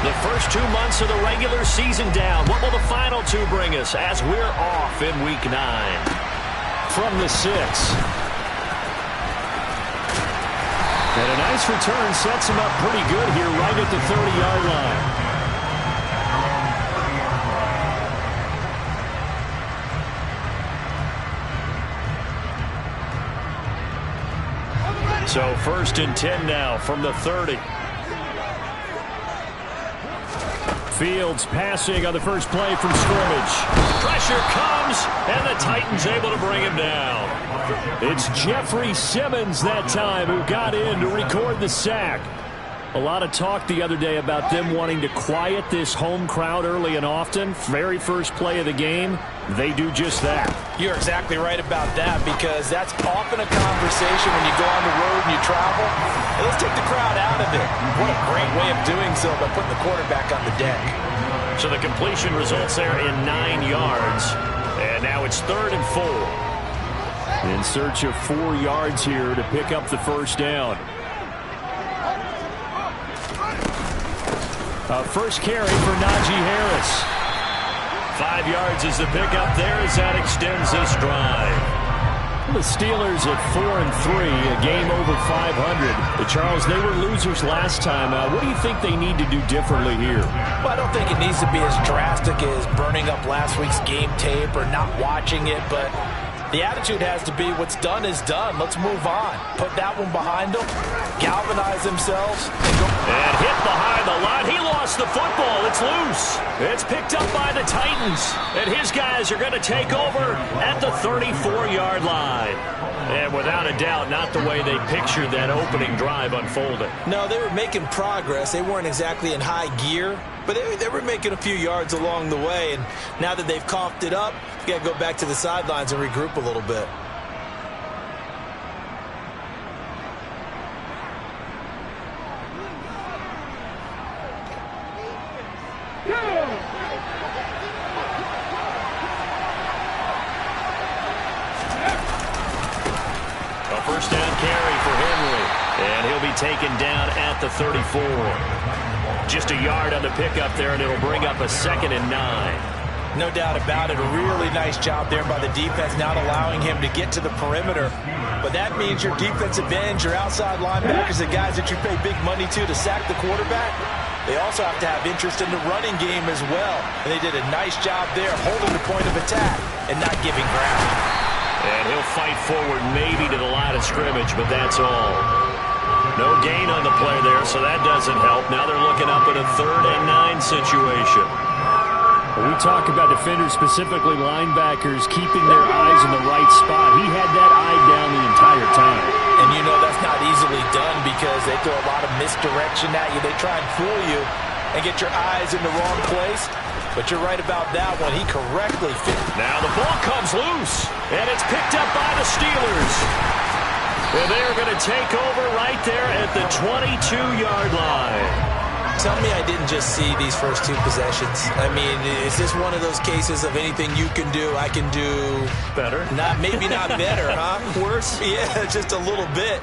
The first 2 months of the regular season down. What will the final two bring us as we're off in Week 9? From the 6. And a nice return sets him up pretty good here right at the 30-yard line. So 1st and 10 now from the 30. Fields passing on the first play from scrimmage. Pressure comes, and the Titans able to bring him down. It's Jeffrey Simmons that time who got in to record the sack. A lot of talk the other day about them wanting to quiet this home crowd early and often. Very first play of the game, they do just that. You're exactly right about that, because that's often a conversation when you go on the road and you travel. Hey, let's take the crowd out of it. What a great way of doing so by putting the quarterback on the deck. So the completion results there in 9 yards. And now it's 3rd and 4. In search of 4 yards here to pick up the first down. First carry for Najee Harris. 5 yards is the pickup there as that extends this drive. The Steelers at 4-3, a game over 500. But Charles, they were losers last time. What do you think they need to do differently here? Well, I don't think it needs to be as drastic as burning up last week's game tape or not watching it, but the attitude has to be what's done is done. Let's move on. Put that one behind them, galvanize themselves, and go. And hit behind the line. He lost the football. It's loose. It's picked up by the Titans. And his guys are going to take over at the 34-yard line. And without a doubt, not the way they pictured that opening drive unfolding. No, they were making progress. They weren't exactly in high gear, but they were making a few yards along the way. And now that they've coughed it up, you got to go back to the sidelines and regroup a little bit. First down carry for Henry, and he'll be taken down at the 34. Just a yard on the pickup there, and it'll bring up a 2nd and 9. No doubt about it. A really nice job there by the defense, not allowing him to get to the perimeter. But that means your defensive ends, your outside linebackers, the guys that you pay big money to sack the quarterback, they also have to have interest in the running game as well. And they did a nice job there holding the point of attack and not giving ground. And he'll fight forward maybe to the line of scrimmage, but that's all. No gain on the play there, so that doesn't help. Now they're looking up at a 3rd and 9 situation. We talk about defenders, specifically linebackers, keeping their eyes in the right spot. He had that eye down the entire time. And you know that's not easily done because they throw a lot of misdirection at you. They try and fool you and get your eyes in the wrong place. But you're right about that one. He correctly fit. Now the ball comes loose, and it's picked up by the Steelers. And they're going to take over right there at the 22-yard line. Tell me I didn't just see these first 2 possessions. I mean, is this one of those cases of anything you can do, I can do better? Maybe not better, huh? Worse? Yeah, just a little bit.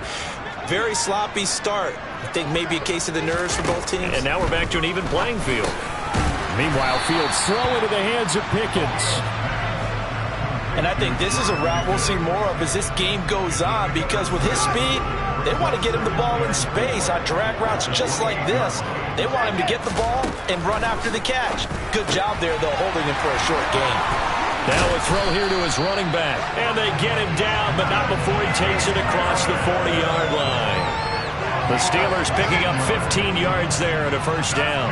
Very sloppy start. I think maybe a case of the nerves for both teams. And now we're back to an even playing field. Meanwhile, Fields throw into the hands of Pickens. And I think this is a route we'll see more of as this game goes on, because with his speed, they want to get him the ball in space on drag routes just like this. They want him to get the ball and run after the catch. Good job there, though, holding him for a short gain. Now a throw here to his running back. And they get him down, but not before he takes it across the 40-yard line. The Steelers picking up 15 yards there at a first down.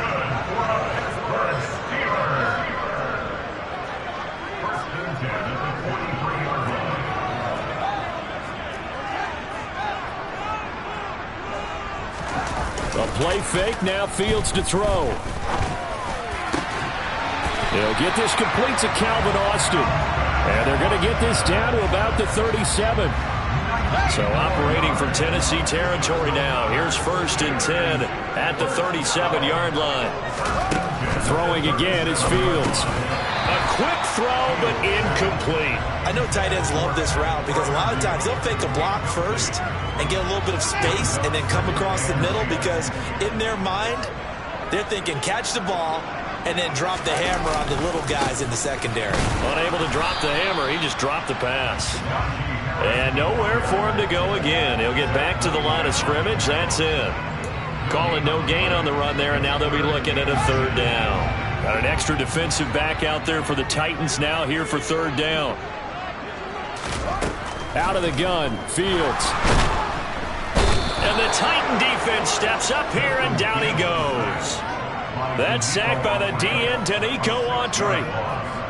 A play fake, now Fields to throw. They'll get this complete to Calvin Austin. And they're going to get this down to about the 37. So operating from Tennessee territory now. Here's 1st and 10 at the 37-yard line. Throwing again is Fields. A quick throw, but incomplete. I know tight ends love this route because a lot of times they'll fake a block first and get a little bit of space and then come across the middle, because in their mind, They're thinking catch the ball and then drop the hammer on the little guys in the secondary. Unable to drop the hammer, he just dropped the pass. And nowhere for him to go again. He'll get back to the line of scrimmage. That's it. Calling no gain on the run there, and now they'll be looking at a third down. Got an extra defensive back out there for the Titans now here for third down. Out of the gun, Fields. And the Titan defense steps up here, and down he goes. That's sacked by the DN, Danico Autry.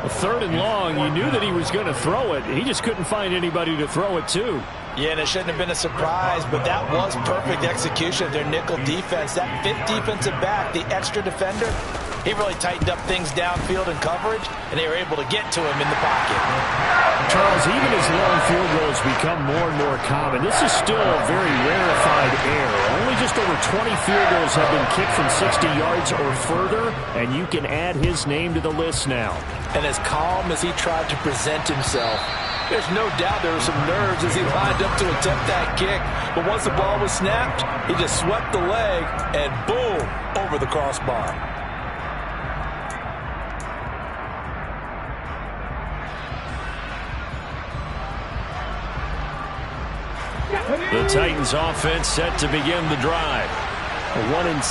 A third and long, you knew that he was going to throw it. He just couldn't find anybody to throw it to. Yeah, and it shouldn't have been a surprise, but that was perfect execution of their nickel defense. That fifth defensive back, the extra defender, he really tightened up things downfield in coverage, and they were able to get to him in the pocket. Charles, even as long field goals become more and more common, this is still a very rarefied error. Only just over 20 field goals have been kicked from 60 yards or further, and you can add his name to the list now. And as calm as he tried to present himself, there's no doubt there were some nerves as he lined up to attempt that kick. But once the ball was snapped, he just swept the leg and boom, over the crossbar. The Titans offense set to begin the drive. 1-7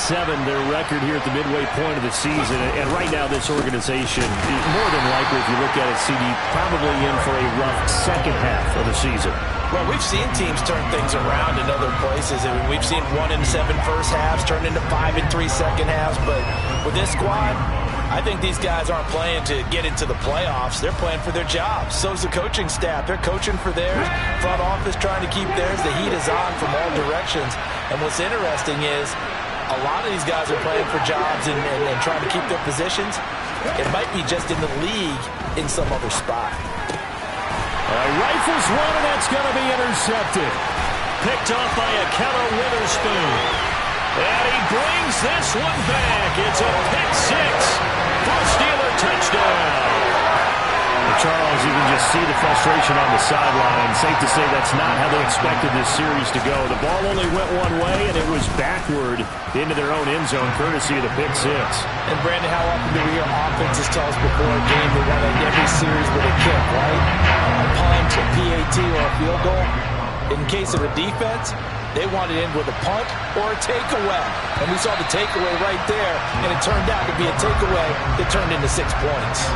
their record here at the midway point of the season. And right now this organization, more than likely if you look at it, CD, probably in for a rough second half of the season. Well, we've seen teams turn things around in other places. I mean, we've seen 1-7 first halves turn into 5-3 second halves. But with this squad, I think these guys aren't playing to get into the playoffs. They're playing for their jobs. So's the coaching staff. They're coaching for theirs. Front office trying to keep theirs. The heat is on from all directions. And what's interesting is a lot of these guys are playing for jobs and trying to keep their positions. It might be just in the league in some other spot. Rifles one, and that's going to be intercepted. Picked off by Ahkello Witherspoon. And he brings this one back. It's a pick six for a Steeler touchdown. Charles, you can just see the frustration on the sideline. Safe to say that's not how they expected this series to go. The ball only went one way, and it was backward into their own end zone, courtesy of the pick six. And, Brandon, how often do we hear offenses tell us before a game they want to end every series with a kick, right? A punt, a PAT, or a field goal. In case of a defense, they want it in with a punt or a takeaway. And we saw the takeaway right there, and it turned out to be a takeaway that turned into 6 points.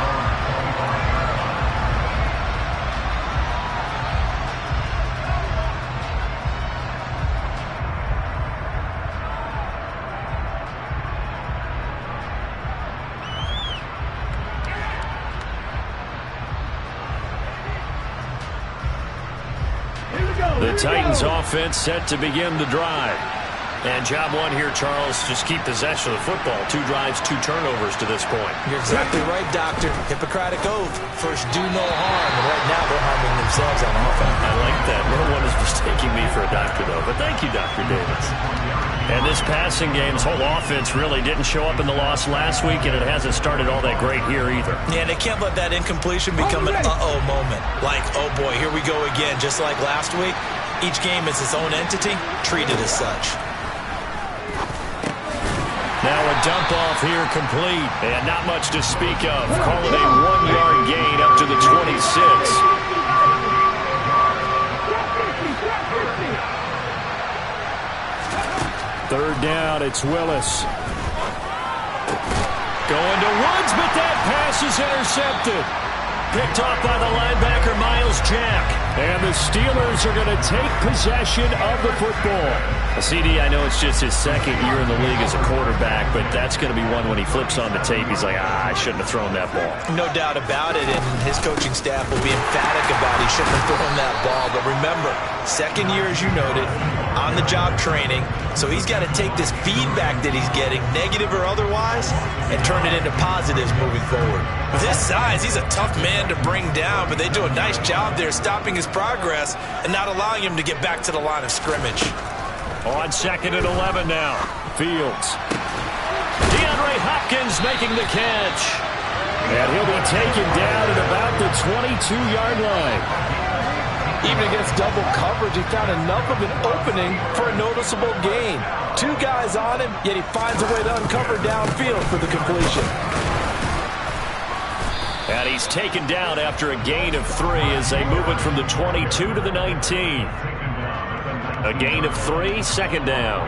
The Titans offense set to begin the drive. And job one here, Charles, just keep possession of the football. 2 drives, 2 turnovers to this point. You're exactly right, Doctor. Hippocratic oath. First, do no harm. And right now, they're harming themselves on offense. I like that. No one is mistaking me for a doctor, though. But thank you, Dr. Davis. And this passing game's whole offense really didn't show up in the loss last week, and it hasn't started all that great here either. Yeah, and they can't let that incompletion become an uh-oh moment. Like, oh boy, here we go again. Just like last week, each game is its own entity, treated as such. Now a dump off here complete, and not much to speak of. Call it a 1-yard gain up to the 26. Third down, it's Willis. Going to Woods, but that pass is intercepted. Picked off by the linebacker, Miles Jack. And the Steelers are going to take possession of the football. CD, I know it's just his second year in the league as a quarterback, but that's going to be one when he flips on the tape, he's like, I shouldn't have thrown that ball. No doubt about it, and his coaching staff will be emphatic about he shouldn't have thrown that ball. But remember, second year, as you noted, on-the-job training, so he's got to take this feedback that he's getting, negative or otherwise, and turn it into positives moving forward. With his size, he's a tough man to bring down, but they do a nice job there stopping his progress and not allowing him to get back to the line of scrimmage. On 2nd and 11 now. Fields. DeAndre Hopkins making the catch. And he'll be taken down at about the 22-yard line. Even against double coverage, he found enough of an opening for a noticeable gain. 2 guys on him, yet he finds a way to uncover downfield for the completion. And he's taken down after a gain of 3 as they move it from the 22 to the 19. A gain of 3, second down.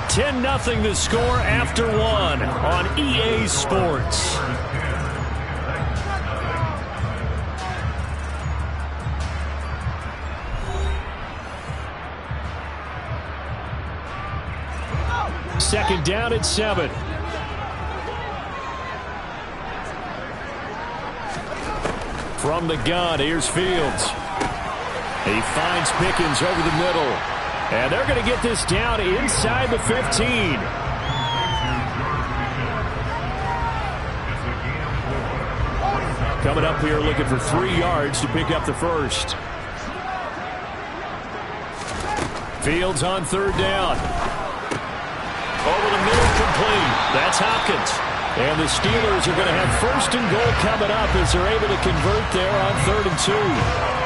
10-0 the score after 1 on EA Sports. Second down at 7. From the gun, here's Fields. He finds Pickens over the middle. And they're going to get this down inside the 15. Coming up here looking for 3 yards to pick up the first. Fields on third down. Over the middle, complete. That's Hopkins. And the Steelers are going to have first and goal coming up as they're able to convert there on 3rd and 2.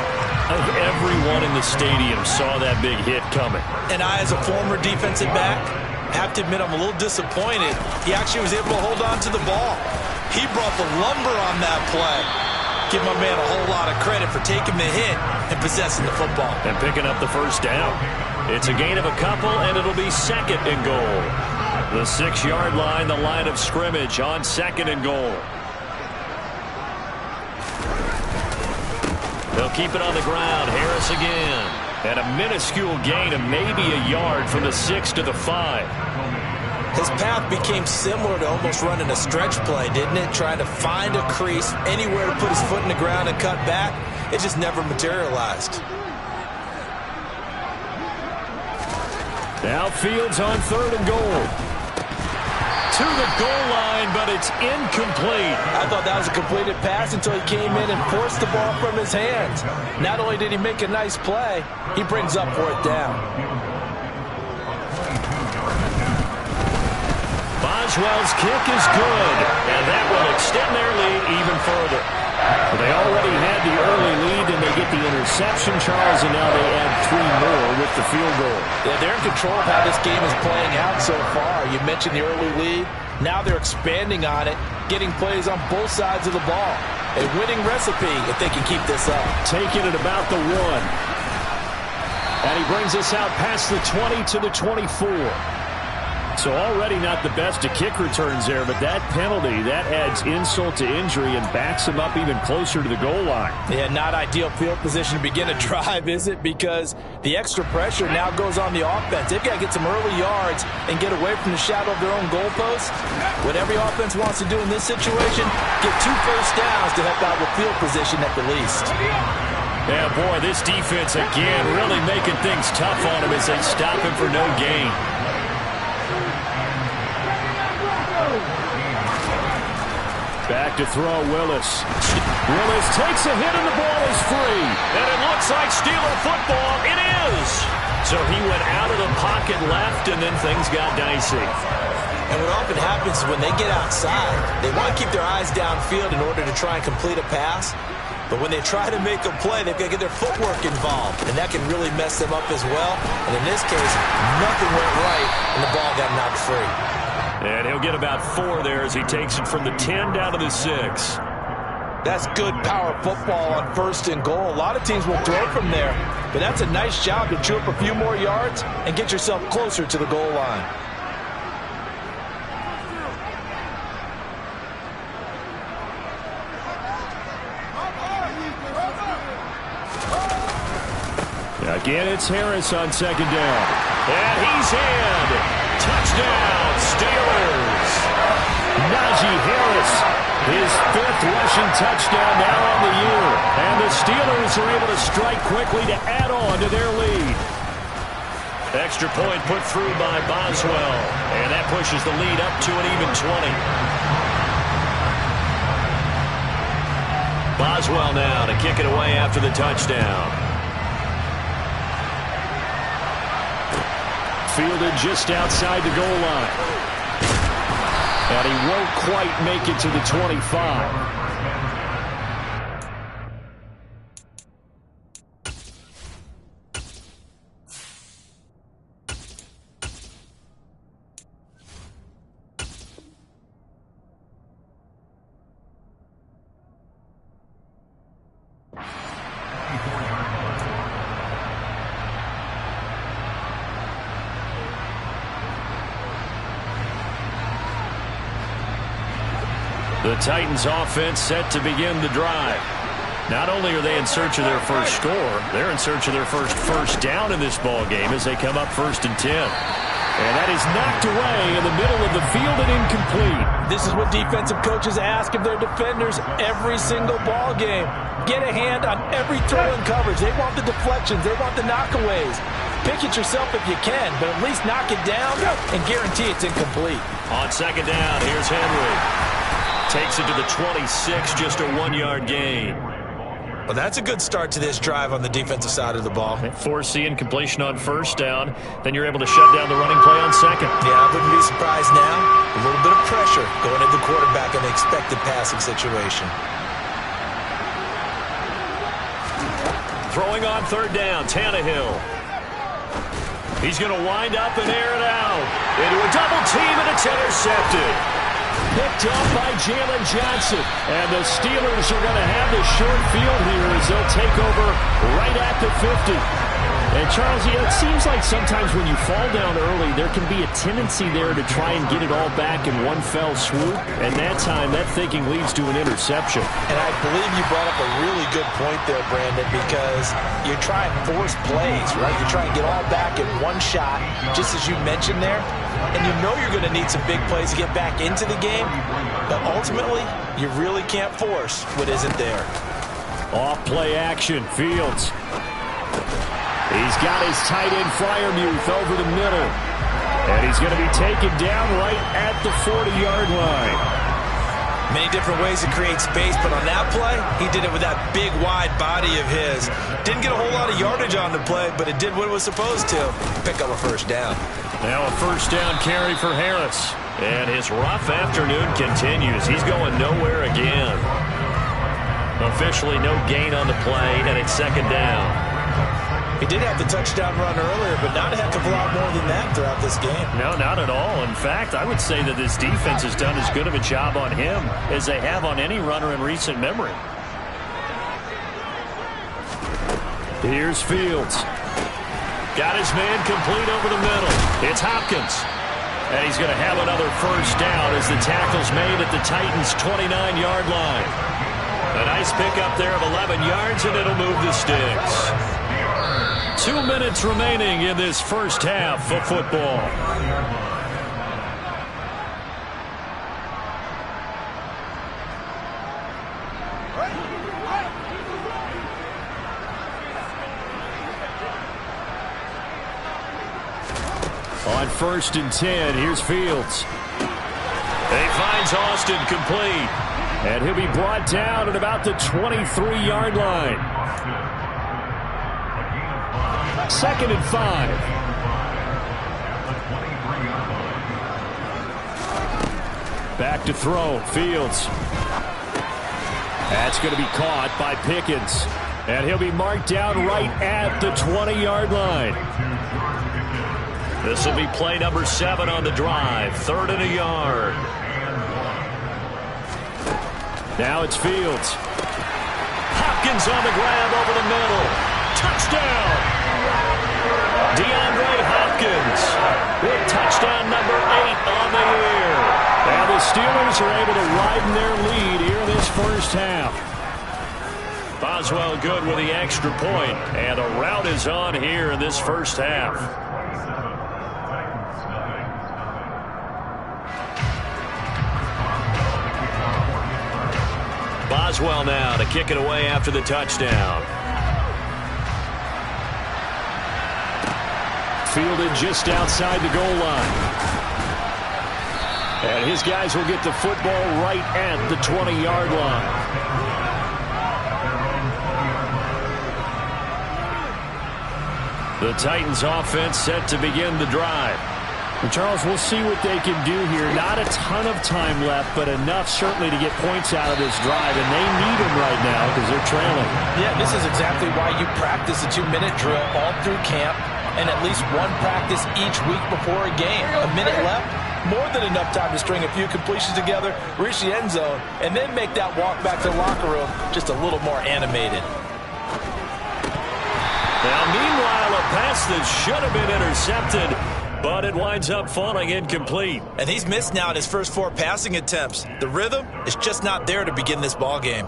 Everyone in the stadium saw that big hit coming. And I, as a former defensive back, have to admit I'm a little disappointed. He actually was able to hold on to the ball. He brought the lumber on that play. Give my man a whole lot of credit for taking the hit and possessing the football. And picking up the first down. It's a gain of a couple, and it'll be 2nd and goal. The 6-yard line, the line of scrimmage on 2nd and goal. They'll keep it on the ground. Harris again. And a minuscule gain of maybe a yard from the 6 to the 5. His path became similar to almost running a stretch play, didn't it? Trying to find a crease, anywhere to put his foot in the ground and cut back. It just never materialized. Now Fields on 3rd and goal. To the goal line, but it's incomplete. I thought that was a completed pass until he came in and forced the ball from his hands. Not only did he make a nice play, he brings up 4th down. Boswell's kick is good, and that will extend their lead even further. They already had the early lead, and they get the interception, Charles, and now they add 3 more with the field goal. Yeah, they're in control of how this game is playing out so far. You mentioned the early lead. Now they're expanding on it, getting plays on both sides of the ball. A winning recipe if they can keep this up. Taking it about the 1. And he brings us out past the 20 to the 24. So already not the best of kick returns there, but that penalty, that adds insult to injury and backs him up even closer to the goal line. Yeah, not ideal field position to begin a drive, is it? Because the extra pressure now goes on the offense. They've got to get some early yards and get away from the shadow of their own goalposts. What every offense wants to do in this situation, get 2 first downs to help out with field position at the least. Yeah, boy, this defense again really making things tough on him as they stop him for no gain. Back to throw, Willis. Willis takes a hit and the ball is free. And it looks like Steeler football. It is. So he went out of the pocket left, and then things got dicey. And what often happens is when they get outside, they want to keep their eyes downfield in order to try and complete a pass. But when they try to make a play, they've got to get their footwork involved. And that can really mess them up as well. And in this case, nothing went right, and the ball got knocked free. And he'll get about 4 there as he takes it from the 10 down to the 6. That's good power football on 1st and goal. A lot of teams will throw from there. But that's a nice job to chew up a few more yards and get yourself closer to the goal line. Again, it's Harris on 2nd down. And he's in. Touchdown, Steelers. Najee Harris, his 5th rushing touchdown now on the year. And the Steelers are able to strike quickly to add on to their lead. Extra point put through by Boswell. And that pushes the lead up to an even 20. Boswell now to kick it away after the touchdown. Fielded just outside the goal line. And he won't quite make it to the 25. The Titans offense set to begin the drive. Not only are they in search of their first score, they're in search of their first down in this ball game as they come up 1st and 10. And that is knocked away in the middle of the field and incomplete. This is what defensive coaches ask of their defenders every single ball game. Get a hand on every throw in coverage. They want the deflections. They want the knockaways. Pick it yourself if you can, but at least knock it down and guarantee it's incomplete. On 2nd down, here's Henry. Takes it to the 26, just a 1-yard gain. Well, that's a good start to this drive on the defensive side of the ball. Force the incompletion on 1st down. Then you're able to shut down the running play on 2nd. Yeah, I wouldn't be surprised now. A little bit of pressure going at the quarterback in the expected passing situation. Throwing on 3rd down, Tannehill. He's going to wind up and air it out. Into a double team, and it's intercepted. Picked up by Jalen Johnson. And the Steelers are going to have the short field here as they'll take over right at the 50. And Charles, it seems like sometimes when you fall down early, there can be a tendency there to try and get it all back in one fell swoop. And that time, that thinking leads to an interception. And I believe you brought up a really good point there, Brandon, because you try and force plays, right? You try and get all back in one shot, just as you mentioned there. And you know you're going to need some big plays to get back into the game. But ultimately, you really can't force what isn't there. Off play action, Fields. He's got his tight end Freiermuth over the middle. And he's going to be taken down right at the 40-yard line. Many different ways to create space, but on that play, he did it with that big, wide body of his. Didn't get a whole lot of yardage on the play, but it did what it was supposed to. Pick up a 1st down. Now a 1st down carry for Harris. And his rough afternoon continues. He's going nowhere again. Officially no gain on the play, and it's 2nd down. He did have the touchdown run earlier, but not a heck of a lot more than that throughout this game. No, not at all. In fact, I would say that this defense has done as good of a job on him as they have on any runner in recent memory. Here's Fields. Got his man complete over the middle. It's Hopkins. And he's going to have another 1st down as the tackle's made at the Titans' 29-yard line. A nice pickup there of 11 yards, and it'll move the sticks. 2 minutes remaining in this first half of football. On 1st and 10, here's Fields. And he finds Austin complete. And he'll be brought down at about the 23-yard line. 2nd and 5. Back to throw. Fields. That's going to be caught by Pickens. And he'll be marked down right at the 20-yard line. This will be play number 7 on the drive. 3rd and a yard. Now it's Fields. Hopkins on the grab over the middle. Touchdown! DeAndre Hopkins with touchdown number 8 on the year. And the Steelers are able to widen their lead here in this first half. Boswell good with the extra point, and a rout is on here in this first half. Boswell now to kick it away after the touchdown. Fielded just outside the goal line. And his guys will get the football right at the 20-yard line. The Titans offense set to begin the drive. And Charles, we'll see what they can do here. Not a ton of time left, but enough certainly to get points out of this drive, and they need them right now because they're trailing. Yeah, this is exactly why you practice a 2-minute drill all through camp and at least one practice each week before a game. A minute left, more than enough time to string a few completions together, reach the end zone, and then make that walk back to the locker room just a little more animated. Now, meanwhile, a pass that should have been intercepted, but it winds up falling incomplete. And he's missed now in his first 4 passing attempts. The rhythm is just not there to begin this ball game.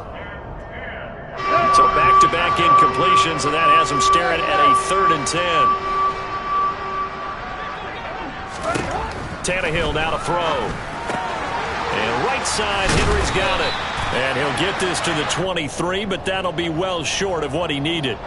So back-to-back incompletions, and that has him staring at a 3rd and 10. Tannehill now to throw. And right side, Henry's got it. And he'll get this to the 23, but that'll be well short of what he needed.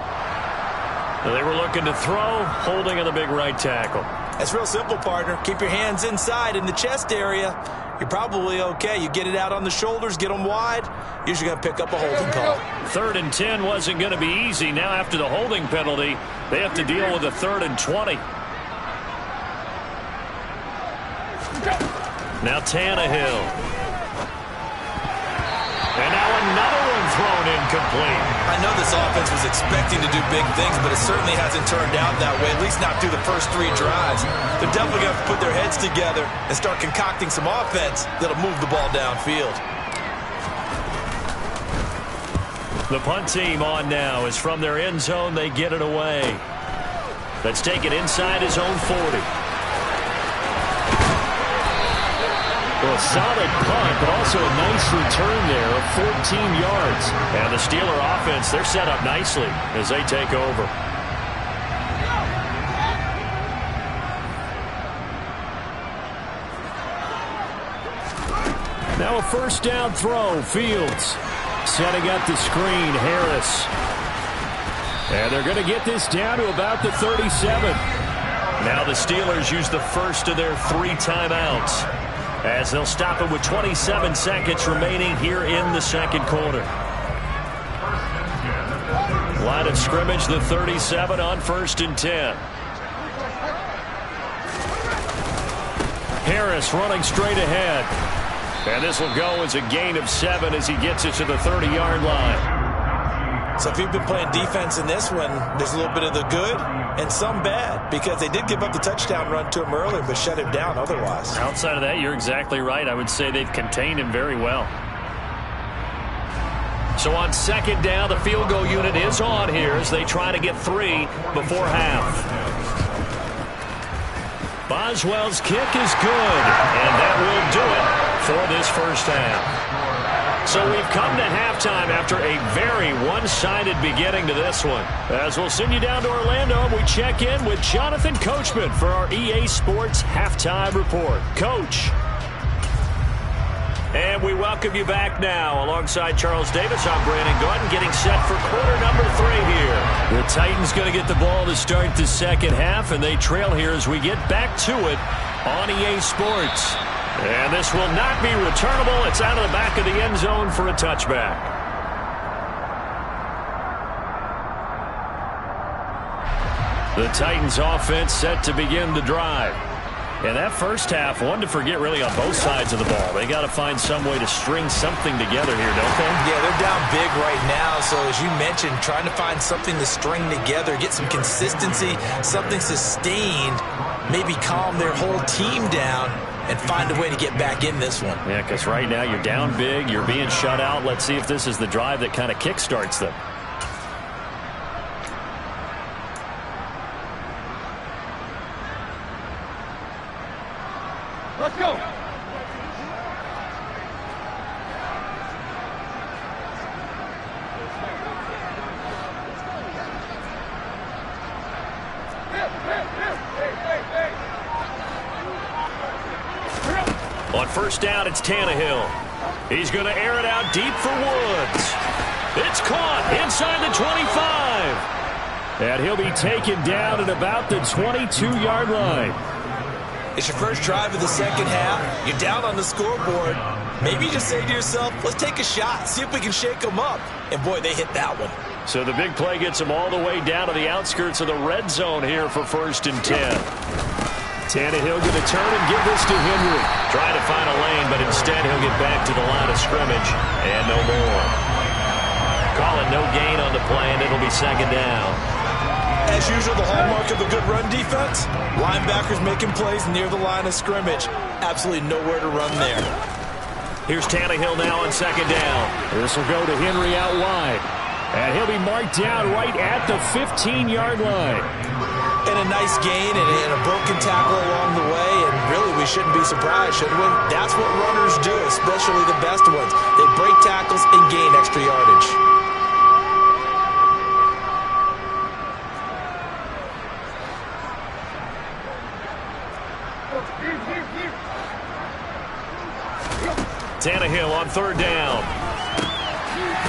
They were looking to throw, holding on the big right tackle. That's real simple, partner. Keep your hands inside in the chest area. You're probably okay. You get it out on the shoulders, get them wide, usually going to pick up a holding call. 3rd and 10 wasn't going to be easy. Now after the holding penalty, they have to deal with a 3rd and 20. Now Tannehill. And now another one thrown incomplete. I know this offense was expecting to do big things, but it certainly hasn't turned out that way, at least not through the first 3 drives. They're definitely going to have to put their heads together and start concocting some offense that'll move the ball downfield. The punt team on now is from their end zone. They get it away. Let's take it inside his own 40. Well, a solid punt, but also a nice return there of 14 yards. And the Steeler offense, they're set up nicely as they take over. Now a 1st down throw. Fields setting up the screen. Harris. And they're going to get this down to about the 37. Now the Steelers use the first of their 3 timeouts, as they'll stop it with 27 seconds remaining here in the 2nd quarter. Line of scrimmage, the 37 on 1st and 10. Harris running straight ahead. And this will go as a gain of 7 as he gets it to the 30-yard line. So if you've been playing defense in this one, there's a little bit of the good and some bad, because they did give up the touchdown run to him earlier but shut him down otherwise. Outside of that, you're exactly right. I would say they've contained him very well. So on 2nd down, the field goal unit is on here as they try to get 3 before half. Boswell's kick is good, and that will do it for this first half. So we've come to halftime after a very one-sided beginning to this one. As we'll send you down to Orlando, we check in with Jonathan Coachman for our EA Sports Halftime Report. Coach. And we welcome you back now. Alongside Charles Davis, I'm Brandon Gaudin, getting set for quarter number 3 here. The Titans going to get the ball to start the 2nd half, and they trail here as we get back to it on EA Sports. And this will not be returnable. It's out of the back of the end zone for a touchback. The Titans offense set to begin the drive. And that first half, one to forget really on both sides of the ball. They got to find some way to string something together here, don't they? Yeah, they're down big right now. So as you mentioned, trying to find something to string together, get some consistency, something sustained, maybe calm their whole team down and find a way to get back in this one. Yeah, because right now you're down big, you're being shut out. Let's see if this is the drive that kind of kickstarts them. Let's go. On 1st down, it's Tannehill. He's going to air it out deep for Woods. It's caught inside the 25. And he'll be taken down at about the 22-yard line. It's your first drive of the 2nd half. You're down on the scoreboard. Maybe you just say to yourself, let's take a shot, see if we can shake them up. And, boy, they hit that one. So the big play gets them all the way down to the outskirts of the red zone here for 1st and 10. Tannehill going to turn and give this to Henry. Trying to find a lane, but instead he'll get back to the line of scrimmage and no more. Call it no gain on the play, and it'll be second down. As usual, the hallmark of a good run defense, linebackers making plays near the line of scrimmage. Absolutely nowhere to run there. Here's Tannehill now on second down. This will go to Henry out wide. And he'll be marked down right at the 15-yard line. And a nice gain and a broken tackle along the way. And really, we shouldn't be surprised, should we? That's what runners do, especially the best ones. They break tackles and gain extra yardage. Tannehill on third down.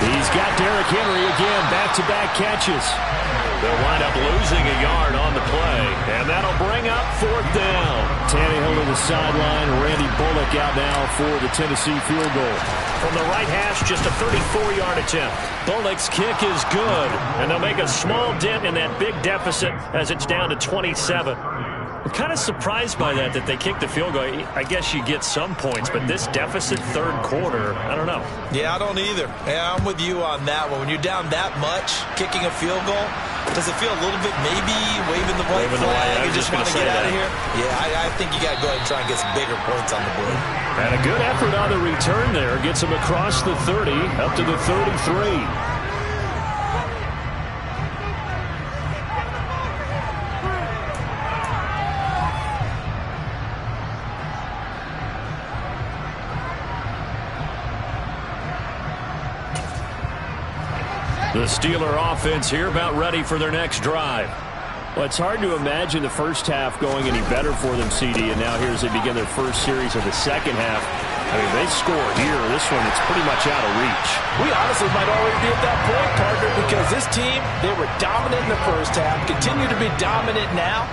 He's got Derrick Henry again, back-to-back catches. They'll wind up losing a yard on the play, and that'll bring up fourth down. Tannehill to the sideline. Randy Bullock out now for the Tennessee field goal. From the right hash, just a 34-yard attempt. Bullock's kick is good, and they'll make a small dent in that big deficit as it's down to 27. I'm kind of surprised by that they kicked the field goal. I guess you get some points, but this deficit third quarter, I don't know. Yeah, I don't either. Yeah, I'm with you on that one. When you're down that much, kicking a field goal, does it feel a little bit maybe waving the white flag and just want to get out of here? Yeah, I think you got to go ahead and try and get some bigger points on the board. And a good effort on the return there. Gets him across the 30, up to the 33. The Steeler offense here about ready for their next drive. Well, it's hard to imagine the first half going any better for them, CD, and now here as they begin their first series of the second half. I mean, they score here. This one, it's pretty much out of reach. We honestly might already be at that point, partner, because this team, they were dominant in the first half, continue to be dominant now,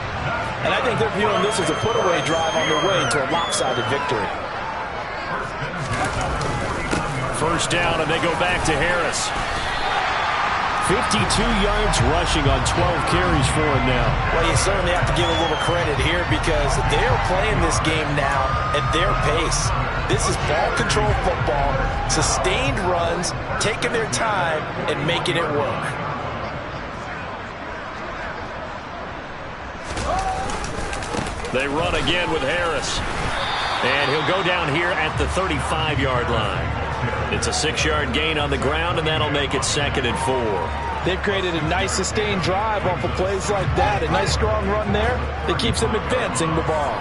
and I think they're viewing this as a put-away drive on their way to a lopsided victory. First down, and they go back to Harris. 52 yards rushing on 12 carries for him now. Well, you certainly have to give a little credit here because they're playing this game now at their pace. This is ball control football, sustained runs, taking their time and making it work. They run again with Harris. And he'll go down here at the 35-yard line. It's a 6-yard gain on the ground, and that'll make it 2nd and 4. They've created a nice sustained drive off of plays like that. A nice strong run there that keeps them advancing the ball.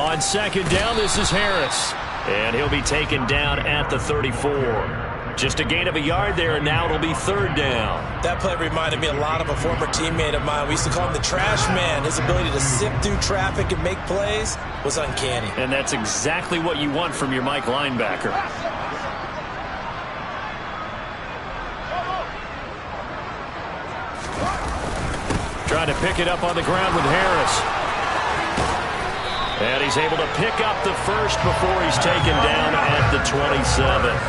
On second down, this is Harris. And he'll be taken down at the 34. Just a gain of a yard there, and now it'll be third down. That play reminded me a lot of a former teammate of mine. We used to call him the trash man. His ability to sift through traffic and make plays was uncanny. And that's exactly what you want from your Mike linebacker. Trying to pick it up on the ground with Harris. And he's able to pick up the first before he's taken down at the 27.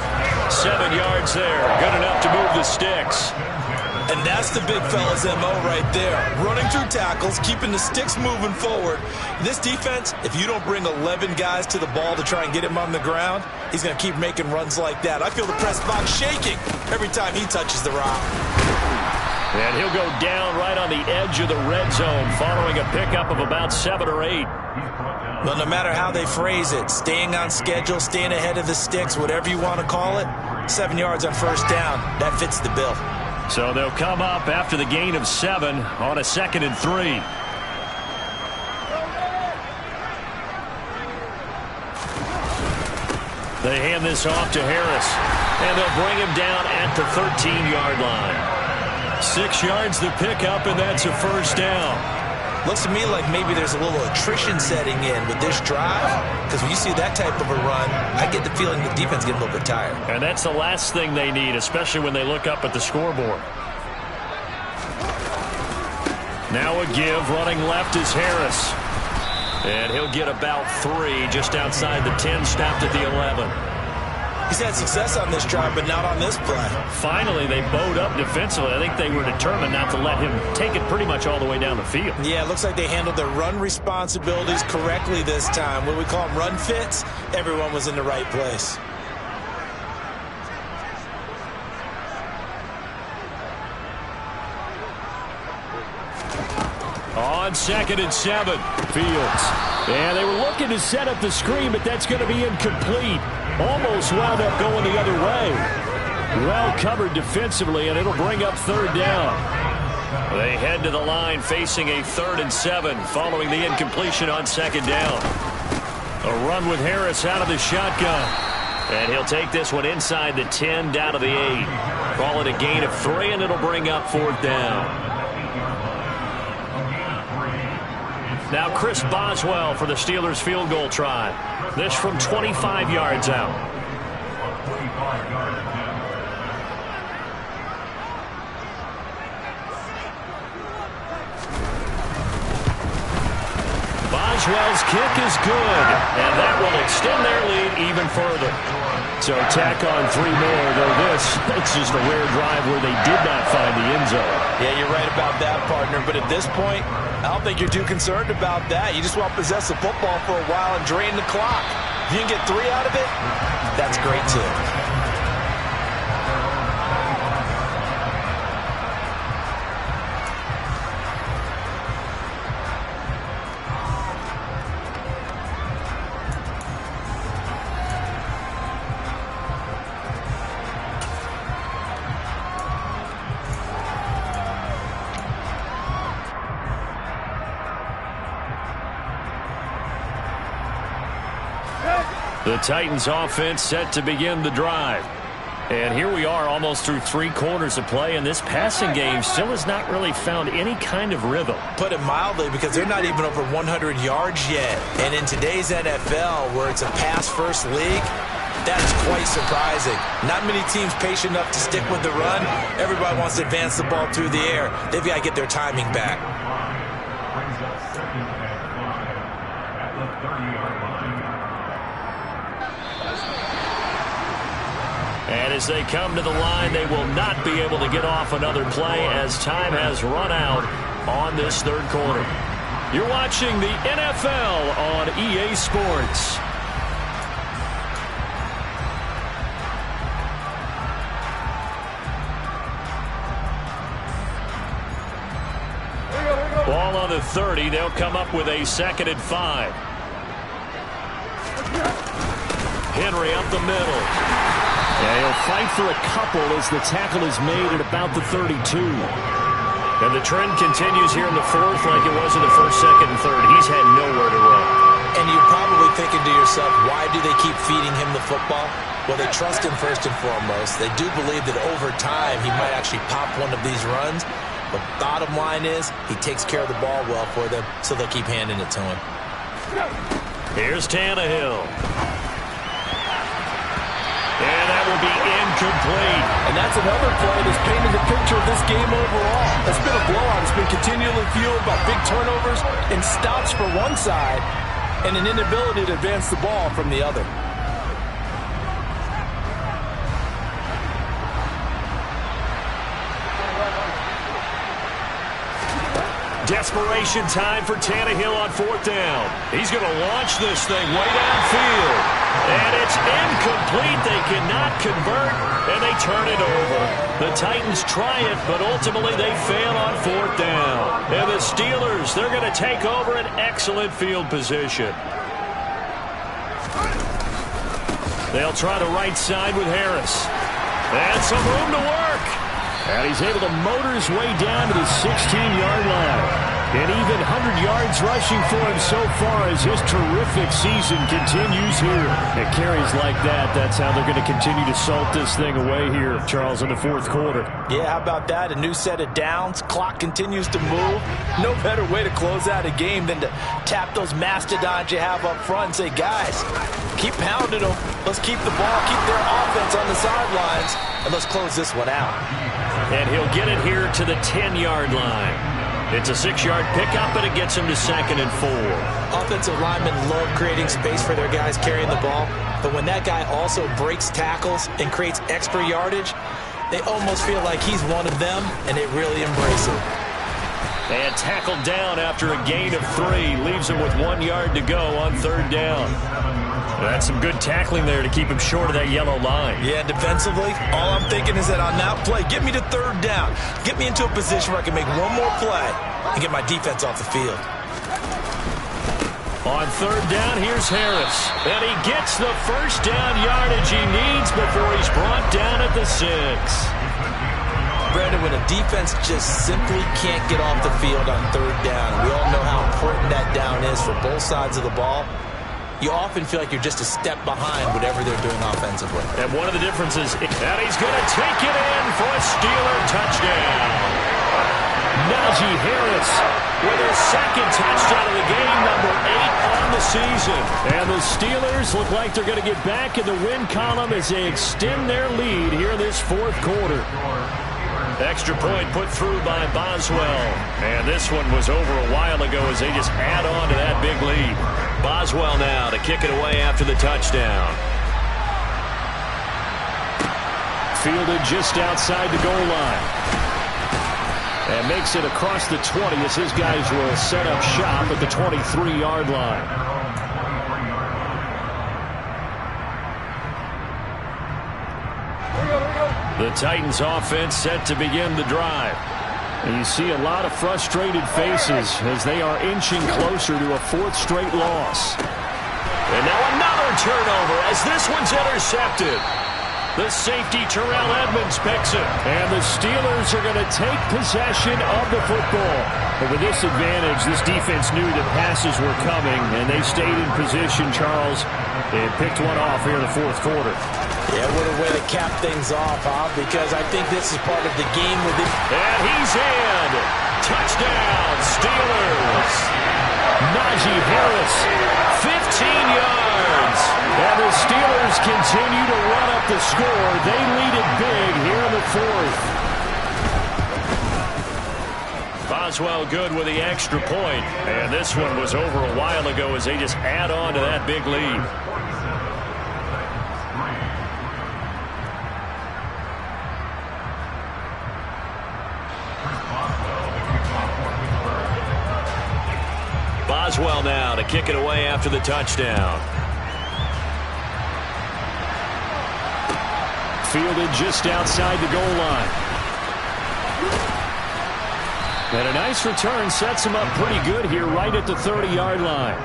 7 yards there. Good enough to move the sticks. And that's the big fella's MO right there. Running through tackles, keeping the sticks moving forward. This defense, if you don't bring 11 guys to the ball to try and get him on the ground, he's going to keep making runs like that. I feel the press box shaking every time he touches the rock. And he'll go down right on the edge of the red zone following a pickup of about 7 or 8. Well, no matter how they phrase it, staying on schedule, staying ahead of the sticks, whatever you want to call it, 7 yards on first down, that fits the bill. So they'll come up after the gain of 7 on a 2nd and 3. They hand this off to Harris, and they'll bring him down at the 13-yard line. 6 yards the pickup, and that's a first down. Looks to me like maybe there's a little attrition setting in with this drive, because when you see that type of a run, I get the feeling the defense getting a little bit tired. And that's the last thing they need, especially when they look up at the scoreboard. Now a give, running left is Harris. And he'll get about 3 just outside the 10, stopped at the 11. He's had success on this drive, but not on this play. Finally, they bowed up defensively. I think they were determined not to let him take it pretty much all the way down the field. Yeah, it looks like they handled their run responsibilities correctly this time. What we call them run fits, everyone was in the right place. On 2nd and 7, Fields. And they were looking to set up the screen, but that's going to be incomplete. Almost wound up going the other way. Well covered defensively, and it'll bring up 3rd down. They head to the line facing a 3rd and 7 following the incompletion on 2nd down. A run with Harris out of the shotgun. And he'll take this one inside the 10 down to the 8. Call it a gain of 3, and it'll bring up 4th down. Now Chris Boswell for the Steelers field goal try. This from 25 yards out. Boswell's kick is good, and that will extend their lead even further. So tack on 3 more, though it's just a rare drive where they did not find the end zone. Yeah, you're right about that, partner. But at this point, I don't think you're too concerned about that. You just want to possess the football for a while and drain the clock. If you can get 3 out of it, that's great too. The Titans offense set to begin the drive. And here we are almost through 3 quarters of play, and this passing game still has not really found any kind of rhythm. Put it mildly, because they're not even over 100 yards yet. And in today's NFL, where it's a pass-first league, that is quite surprising. Not many teams patient enough to stick with the run. Everybody wants to advance the ball through the air. They've got to get their timing back. And as they come to the line, they will not be able to get off another play as time has run out on this 3rd quarter. You're watching the NFL on EA Sports. Ball on the 30. They'll come up with a 2nd and 5. Henry up the middle. And he'll fight for a couple as the tackle is made at about the 32. And the trend continues here in the 4th like it was in the 1st, 2nd, and 3rd. He's had nowhere to run. And you're probably thinking to yourself, why do they keep feeding him the football? Well, they trust him first and foremost. They do believe that over time he might actually pop one of these runs. But bottom line is, he takes care of the ball well for them, so they'll keep handing it to him. Here's Tannehill. And that will be incomplete. And that's another play that's painted the picture of this game overall. It's been a blowout. It's been continually fueled by big turnovers and stops for one side and an inability to advance the ball from the other. Desperation time for Tannehill on 4th down. He's going to launch this thing way downfield. And it's incomplete. They cannot convert, and they turn it over. The Titans try it, but ultimately they fail on 4th down. And the Steelers, they're going to take over an excellent field position. They'll try the right side with Harris. And some room to work. And he's able to motor his way down to the 16-yard line. And even 100 yards rushing for him so far as his terrific season continues here. It carries like that. That's how they're going to continue to salt this thing away here, Charles, in the 4th quarter. Yeah, how about that? A new set of downs. Clock continues to move. No better way to close out a game than to tap those mastodons you have up front and say, guys, keep pounding them. Let's keep the ball, keep their offense on the sidelines, and let's close this one out. And he'll get it here to the 10-yard line. It's a 6-yard pickup, and it gets him to 2nd and 4. Offensive linemen love creating space for their guys carrying the ball, but when that guy also breaks tackles and creates extra yardage, they almost feel like he's one of them, and they really embrace it. And tackled down after a gain of 3. Leaves him with 1 yard to go on 3rd down. That's some good tackling there to keep him short of that yellow line. Yeah, defensively, all I'm thinking is that on that play, get me to 3rd down. Get me into a position where I can make one more play and get my defense off the field. On 3rd down, here's Harris. And he gets the 1st down yardage he needs before he's brought down at the 6. Brandon, when a defense just simply can't get off the field on 3rd down, we all know how important that down is for both sides of the ball. You often feel like you're just a step behind whatever they're doing offensively. And one of the differences, and he's going to take it in for a Steeler touchdown. Najee Harris with his 2nd touchdown of the game, number 8 on the season. And the Steelers look like they're going to get back in the win column as they extend their lead here in this 4th quarter. Extra point put through by Boswell. And this one was over a while ago as they just add on to that big lead. Boswell now to kick it away after the touchdown. Fielded just outside the goal line. And makes it across the 20 as his guys will set up shop at the 23-yard line. The Titans offense set to begin the drive. And you see a lot of frustrated faces as they are inching closer to a 4th straight loss. And now another turnover as this one's intercepted. The safety Terrell Edmunds picks it. And the Steelers are going to take possession of the football. But with this advantage, this defense knew that passes were coming, and they stayed in position, Charles, and picked one off here in the 4th quarter. Yeah, what a way to cap things off, huh? Because I think this is part of the game with it. And he's in. Touchdown, Steelers. Najee Harris, 15 yards. And the Steelers continue to run up the score. They lead it big here in the 4th. Boswell good with the extra point. And this one was over a while ago as they just add on to that big lead. Boswell now to kick it away after the touchdown. Fielded just outside the goal line. And a nice return sets him up pretty good here right at the 30-yard line.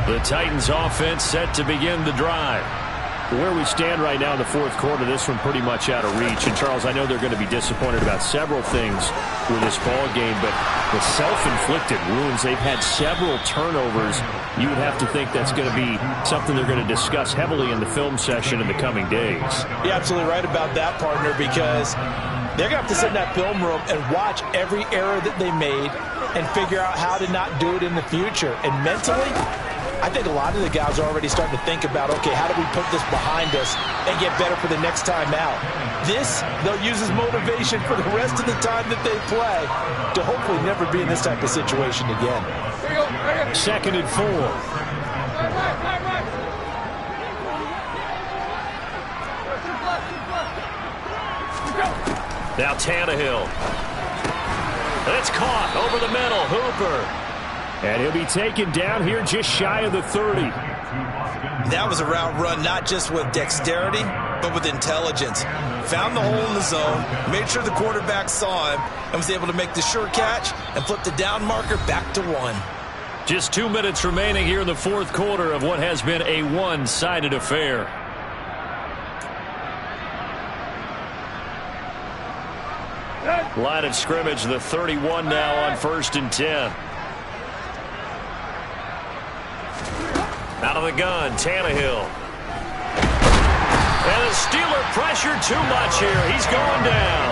The Titans offense set to begin the drive. Where we stand right now in the 4th quarter, this one pretty much out of reach. And, Charles, I know they're going to be disappointed about several things with this ball game, but the self-inflicted wounds, they've had several turnovers. You would have to think that's going to be something they're going to discuss heavily in the film session in the coming days. You're absolutely right about that, partner, because they're going to have to sit in that film room and watch every error that they made and figure out how to not do it in the future. And mentally, I think a lot of the guys are already starting to think about, okay, how do we put this behind us and get better for the next time out? This, they'll use as motivation for the rest of the time that they play to hopefully never be in this type of situation again. 2nd and 4. Now Tannehill. And it's caught over the middle. Hooper. And he'll be taken down here just shy of the 30. That was a route run not just with dexterity, but with intelligence. Found the hole in the zone, made sure the quarterback saw him, and was able to make the sure catch and flip the down marker back to 1. Just 2 minutes remaining here in the 4th quarter of what has been a one-sided affair. Line of scrimmage, the 31 now on 1st and 10. Out of the gun, Tannehill. And the Steeler pressure too much here. He's going down.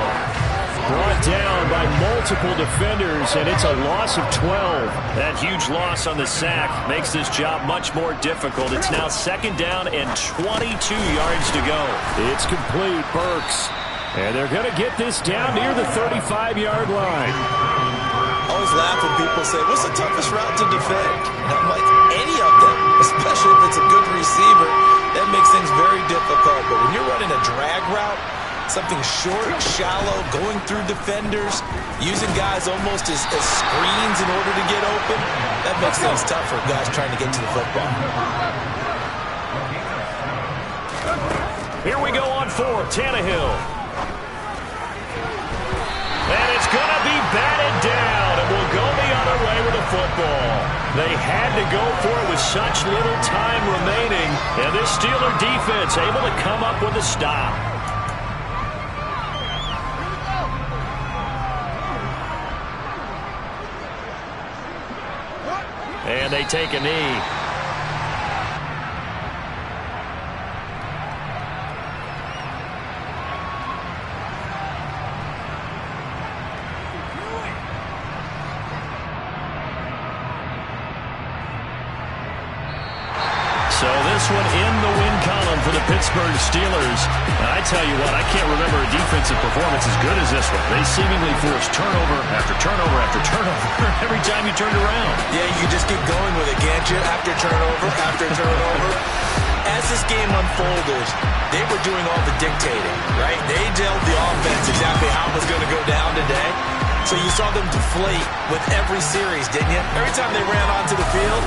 Brought down by multiple defenders, and it's a loss of 12. That huge loss on the sack makes this job much more difficult. It's now 2nd down and 22 yards to go. It's complete. Burks. And they're going to get this down near the 35-yard line. I always laugh when people say, what's the toughest route to defend? And I'm like, any of them, especially if it's a good receiver. That makes things very difficult. But when you're running a drag route, something short, shallow, going through defenders, using guys almost as screens in order to get open, that makes things tough for guys trying to get to the football. Here we go on 4, Tannehill. And it's going to be batted down, and we'll go the other way with the football. They had to go for it with such little time remaining, and this Steeler defense able to come up with a stop. And they take a knee. So this one in the win column for the Pittsburgh Steelers. And I tell you what, I can't remember a defensive performance as good as this one. They seemingly forced turnover after turnover after turnover every time you turned around. Yeah, you just keep going with it, can't you? After turnover, after turnover. As this game unfolded, they were doing all the dictating, right? They told the offense exactly how it was going to go down today. So you saw them deflate with every series, didn't you? Every time they ran onto the field,